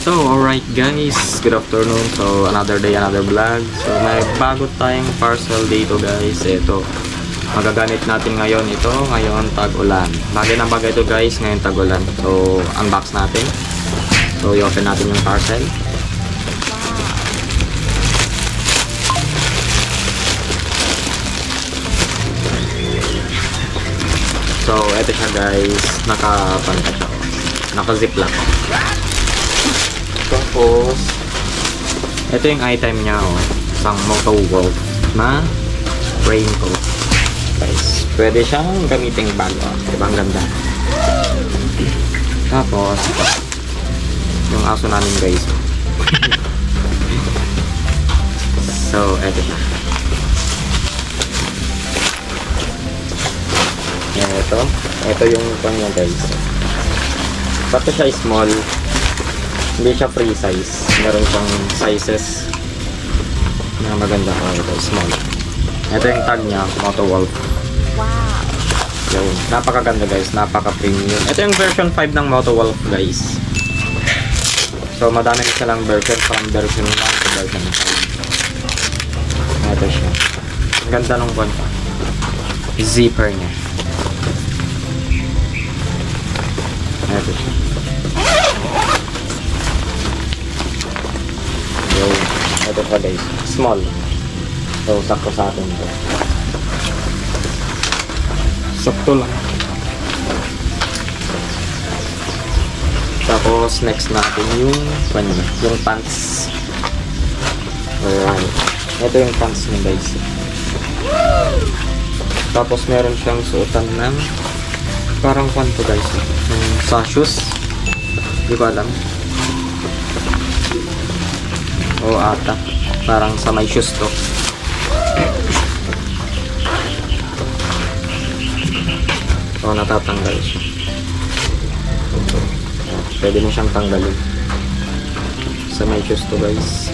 So, alright guys, good afternoon. So, another day, another vlog. So, may bago tayong parcel dito guys. Ito, magagamit natin ngayon ito, ngayon tag-ulan. Bagay na bagay ito guys, ngayon tag-ulan. So, unbox natin. So, i-open natin yung parcel. So, ito siya guys, naka-panta siya. Naka-ziplock. Tapos, ito yung item niya, oh. Isang Motowolf na raincoat. Guys, pwede siyang gamiting bag, oh. Diba ang ganda? Tapos, yung aso namin guys. So, ito siya. Ito yung kanya guys. Bato siya small. Hindi siya free size. Meron siyang sizes na maganda ko. Ito small. Ito yung tag niya, Motowolf. Wow. Yun. Napakaganda guys, napaka-premium. Ito yung version 5 ng Motowolf guys. So madami na silang version, from version 1 to version 5. Ito siya. Ang ganda nung konta. Zipper niya. Ito siya. Yun. Ito pa guys. Small. So, sakto sa atin ito. Sakto lang. Tapos, next natin yung pants. Alright. Ito yung pants niya guys. Tapos, meron siyang suotan ng parang kwanto guys. Sa shoes. Hindi ko alam. O ata. Parang sa may shoes to. So natatanggal siya. Pwede mo siyang tanggalin. Sa may shoes to guys.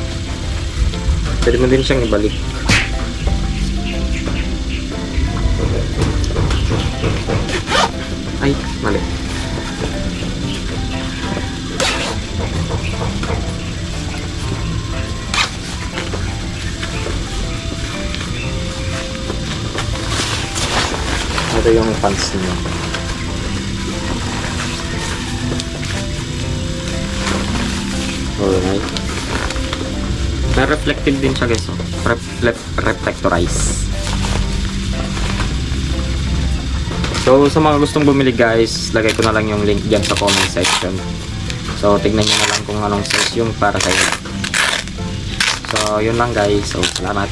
Pwede mo din siyang ibalik. Ay, mali. Ito yung pants niya. Alright. May reflective din siya guys. Oh. Reflectorize. So sa mga gustong bumili guys, lagay ko na lang yung link dyan sa comment section. So tignan nyo na lang kung anong size yung para sa inyo. So yun lang guys. So salamat.